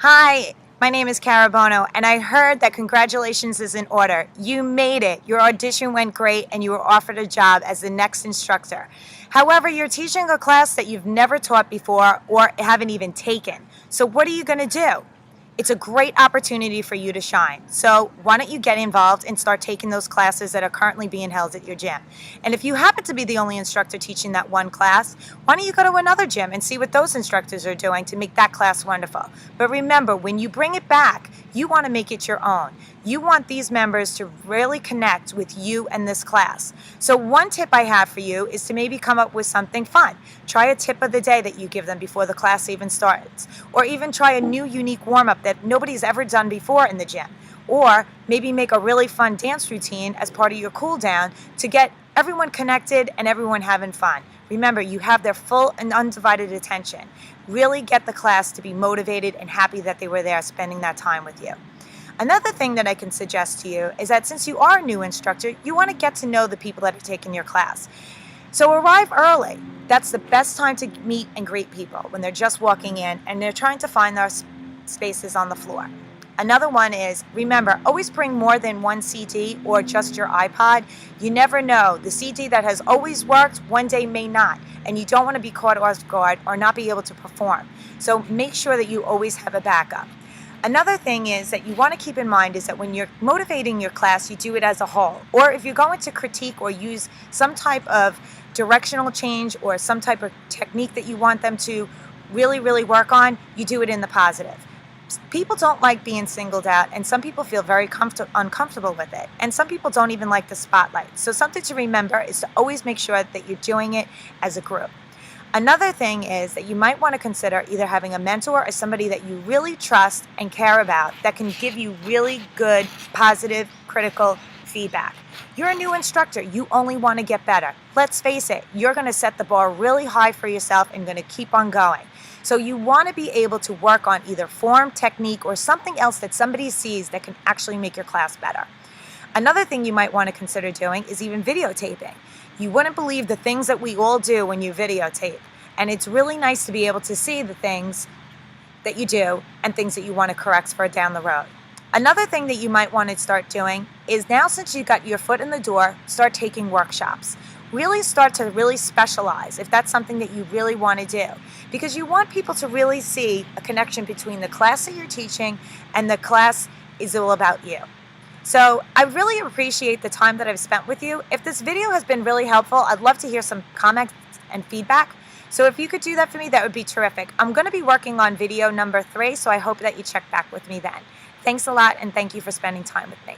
Hi, my name is Carabono, and I heard that congratulations is in order. You made it. Your audition went great, and you were offered a job as the next instructor. However, you're teaching a class that you've never taught before or haven't even taken. So, what are you going to do? It's a great opportunity for you to shine. So why don't you get involved and start taking those classes that are currently being held at your gym? And if you happen to be the only instructor teaching that one class, why don't you go to another gym and see what those instructors are doing to make that class wonderful? But remember, when you bring it back, you want to make it your own. You want these members to really connect with you and this class. So one tip I have for you is to maybe come up with something fun. Try a tip of the day that you give them before the class even starts. Or even try a new unique warm-up that nobody's ever done before in the gym. Or maybe make a really fun dance routine as part of your cool down to get everyone connected and everyone having fun. Remember, you have their full and undivided attention. Really get the class to be motivated and happy that they were there spending that time with you. Another thing that I can suggest to you is that since you are a new instructor, you want to get to know the people that are taking your class. So arrive early. That's the best time to meet and greet people when they're just walking in and they're trying to find their spaces on the floor. Another one is, remember, always bring more than one CD or just your iPod. You never know. The CD that has always worked one day may not, and you don't want to be caught off guard or not be able to perform. So make sure that you always have a backup. Another thing is that you want to keep in mind is that when you're motivating your class, you do it as a whole. Or if you're going to critique or use some type of directional change or some type of technique that you want them to really work on, you do it in the positive. People don't like being singled out, and some people feel very uncomfortable with it. And some people don't even like the spotlight. So something to remember is to always make sure that you're doing it as a group. Another thing is that you might want to consider either having a mentor or somebody that you really trust and care about that can give you really good, positive, critical feedback. You're a new instructor. You only want to get better. Let's face it, you're going to set the bar really high for yourself and going to keep on going. So you want to be able to work on either form, technique, or something else that somebody sees that can actually make your class better. Another thing you might want to consider doing is even videotaping. You wouldn't believe the things that we all do when you videotape. And it's really nice to be able to see the things that you do and things that you want to correct for down the road. Another thing that you might want to start doing is now, since you got your foot in the door, start taking workshops. Really start to really specialize if that's something that you really want to do. Because you want people to really see a connection between the class that you're teaching and the class is all about you. So I really appreciate the time that I've spent with you. If this video has been really helpful, I'd love to hear some comments and feedback. So if you could do that for me, that would be terrific. I'm going to be working on video number 3, so I hope that you check back with me then. Thanks a lot, and thank you for spending time with me.